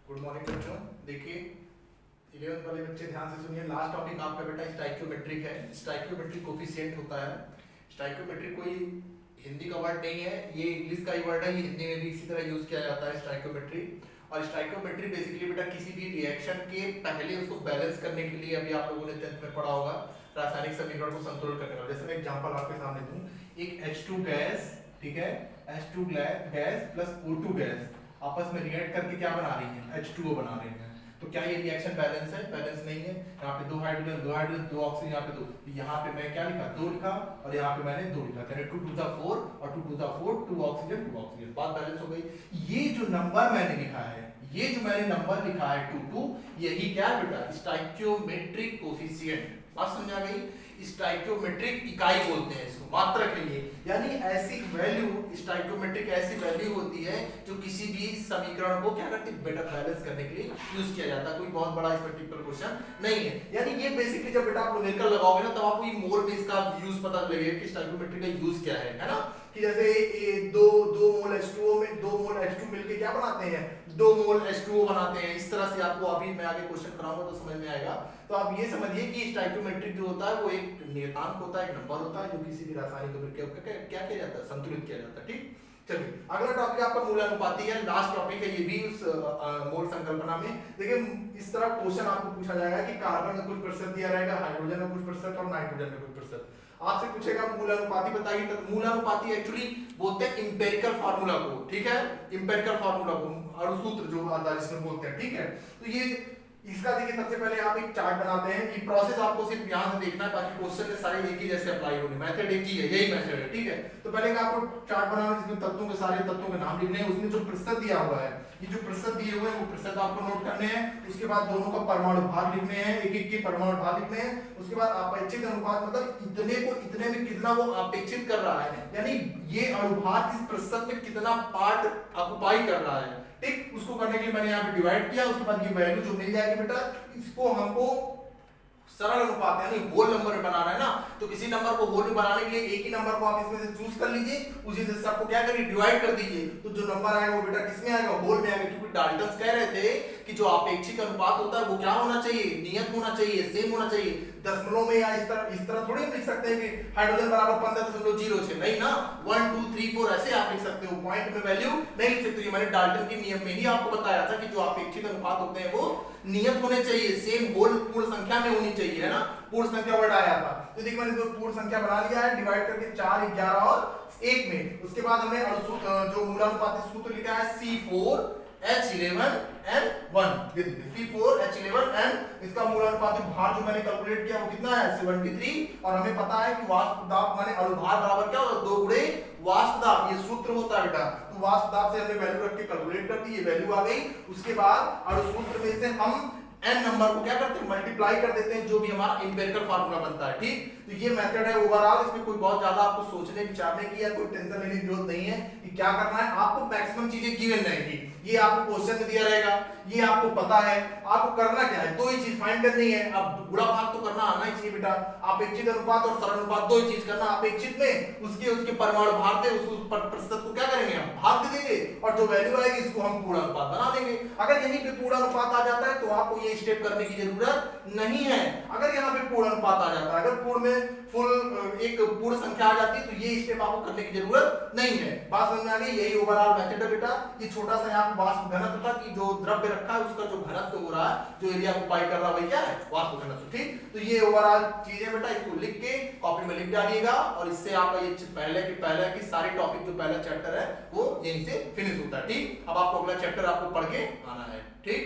Good morning बच्चों। देखिए 11th वाले बच्चे ध्यान से सुनिए। लास्ट टॉपिक आपका बेटा स्टाइकियोमेट्रिक है। स्टाइकियोमेट्रिक कोफिशिएंट होता है। स्टाइकियोमेट्रिक कोई हिंदी का वर्ड नहीं है, ये इंग्लिश का ही वर्ड है। ये हिंदी में भी इसी तरह यूज किया जाता है स्टाइकियोमेट्रिक। और स्टाइकियोमेट्री बेसिकली बेटा किसी भी रिएक्शन के पहले उसको बैलेंस करने के लिए, अभी आप लोगों ने 10th में पढ़ा होगा, रासायनिक समीकरण को संतुलित करने वाला। जैसे मैं एग्जांपल आपके सामने दूं, एक H2 गैस, ठीक है, H2 gas plus O2 gas आपस में रिएक्ट करके क्या बना रही है, H2O बना रही है। तो क्या ये रिएक्शन बैलेंस है? बैलेंस नहीं है। यहाँ पे दो हाइड्रोजन दो ऑक्सीजन, यहाँ पे दो, यहाँ पे मैं क्या लिखा, 2 लिखा, और यहाँ पे मैंने 2 लिखा। यानी 2 2 4 और 2 2 4, 2 ऑक्सीजन, बात बैलेंस हो गई। ये जो नंबर मैंने लिखा है, ये जो मैंने नंबर लिखा है 2 2, यही क्या है बेटा, स्टाइकियोमेट्रिक कोफिशिएंट। बात समझ आ गई? स्टाइकियोमेट्रिक इकाई बोलते हैं इसको, मात्रा के लिए। यानी ऐसी वैल्यू, स्टाइकियोमेट्रिक ऐसी वैल्यू होती है जो किसी भी समीकरण को क्या करती है बेटा, बैलेंस करने के लिए यूज किया जाता है। कोई बहुत बड़ा इस पर्टिकुलर क्वेश्चन नहीं है। यानी ये बेसिकली जब बेटा आप न्यूमेरिकल लगाओगे ना, तब आपको ये मोल में इसका यूज पता लगेगा कि स्टाइकियोमेट्रिक का यूज क्या है ना। कि जैसे दो मोल H2O में 2 मोल H2 मिलके क्या बनाते हैं, 2 मोल H2O बनाते हैं। इस तरह से आपको अभी मैं आगे क्वेश्चन कराऊंगा तो समझ में आएगा। तो आप ये समझिए कि स्टाइकियोमेट्रिक जो होता है वो एक नियतांक होता है, एक नंबर होता है, जो किसी भी रासायनिक अभिक्रिया को क्या किया जाता है, संतुलित किया जाता है। ठीक, चलिए अगला टॉपिक आपका मूलानुपाती है। लास्ट टॉपिक है ये भी उस मोल संकल्पना में। देखिए इस तरह क्वेश्चन आपको पूछा जाएगा कि कार्बन में कुछ प्रतिशत दिया रहेगा, हाइड्रोजन में कुछ प्रतिशत और नाइट्रोजन में कुछ प्रतिशत। आपसे पूछेगा मूलानुपाती बताइए। तो मूलानुपाती एक्चुअली बोलते हैं इंपेरिकल फार्मूला को, ठीक है, इंपेरिकल फार्मूला को, अणुसूत्र जो आता है जिसमें बोलते हैं, ठीक है। तो ये इसका देखिए सबसे पहले आप एक चार्ट बनाते हैं। ये प्रोसेस आपको सिर्फ यहां से देखना है, बाकी क्वेश्चन में सारे एक ही जैसे अप्लाई होंगे। मेथड एक ही है, यही मेथड है, ठीक है। तो पहले आपको चार्ट बनाना है जिसमें तत्वों के सारे तत्वों के नाम लिखने हैं, उसमें जो प्रतिशत दिया हुआ है, ये जो प्रतिशत दिए हुए हैं वो प्रतिशत आपको नोट करने हैं। उसके बाद दोनों का परमाणु भार लिखने हैं, एक एक के परमाणु भार लिखने हैं। उसके बाद अपेक्षित अनुपात, मतलब इतने को इतने में कितना वो अपेक्षित कर रहा है, यानी ये अणुभार इस प्रतिशत में कितना पार्ट ऑक्युपाई कर रहा है। ठीक, उसको करने के लिए मैंने यहाँ पे डिवाइड किया। उसके बाद ये वैल्यू जो मिल जाएगी बेटा, इसको हमको सरल अनुपात यानी होल नंबर में बनाना है ना। तो किसी नंबर को होल में बनाने के लिए एक ही नंबर को आप इसमें से चूज कर लीजिए, उसी से सबको क्या करिए, डिवाइड कर दीजिए। तो जो नंबर आएगा वो बेटा किसमें आएगा, होल में आएगा। क्योंकि डाल्टन कह रहे थे कि जो अपेक्षित अनुपात होता है वो क्या होना चाहिए, नियत होना चाहिए, सेम होना चाहिए। दशमलव में या इस तरह थोड़ी लिख सकते हैं कि हाइड्रोजन बराबर 15.06, नहीं ना, 1 2 3 4 ऐसे आप लिख सकते हो, पॉइंट में वैल्यू नहीं लिख सकते। मैंने डाल्टन के नियम में ही आपको बताया था कि जो अपेक्षित अनुपात होते हैं वो नियत होने चाहिए, सेम होल पूर्ण संख्या में होनी चाहिए, है ना। पूर्ण संख्या वर्ड आया था, तो देखिए मैंने इसको पूर्ण संख्या बना लिया है, डिवाइड करके 4 11 और 1 में। उसके बाद हमने जो मूलानुपाती सूत्र लिखा है C4H11N1, ये देखिए C4H11N, इसका मूलानुपाती भार जो मैंने कैलकुलेट किया वो कितना है, 73। और हमें पता है कि वाष्प दाब माने अणुभार बराबर क्या होता है, 2 गुणे वाष्प दाब, ये सूत्र होता है बेटा। तो वाष्प दाब से हमने वैल्यू रख के कैलकुलेट कर दी, ये वैल्यू आ गई। उसके बाद अणुसूत्र में से हम n नंबर को क्या करते हैं, मल्टीप्लाई कर देते हैं, जो भी हमारा इंपेरिकल फार्मूला बनता है। ठीक, तो ये मेथड है ओवरऑल। इसमें कोई बहुत ज्यादा आपको सोचने विचारने की या कोई टेंशन लेने की जरूरत नहीं है कि क्या करना है। आपको मैक्सिमम चीजें गिवन रहेगी, ये आपको क्वेश्चन में दिया रहेगा, ये आपको पता है। आपको करना क्या है, दो ही चीज फाइंड करनी है। अब गुणा भाग तो करना आना ही चाहिए बेटा। अपेक्षित अनुपात और सरल अनुपात दो ही चीज करना। अपेक्षित में उसके परमाणु भार से उस प्रतिशत को क्या करेंगे, हम भाग दे देंगे, और जो वैल्यू आएगी इसको हम पूर्ण अनुपात बना देंगे। अगर यहीं पे पूर्ण अनुपात आ जाता है तो आपको ये स्टेप करने की जरूरत नहीं है। अगर यहाँ पे पूर्ण अनुपात आ जाता है, अगर पूर्ण में एक पूर्ण संख्या आ जाती है, तो ये स्टेप आपको करने की जरूरत नहीं है। बात समझ में आ गई? यही ओवरऑल मेथड है बेटा। ये छोटा सा यहाँ वाष्प घनत्व था कि जो द्रव्य रखा है उसका जो घनत्व हो रहा है, जो एरिया ऑक्युपाई कर रहा है, वही क्या है, वाष्प घनत्व। ठीक, तो ये ओवरऑल चीज है बेटा। इसको लिख के कॉपी में लिख डालिएगा, और इससे आपका ये पहले की सारी टॉपिक जो पहला चैप्टर है वो यहीं से फिनिश होता है। ठीक, अब आपको अगला चैप्टर आपको पढ़ के आना है। ठीक,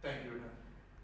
थैंक यू बेटा।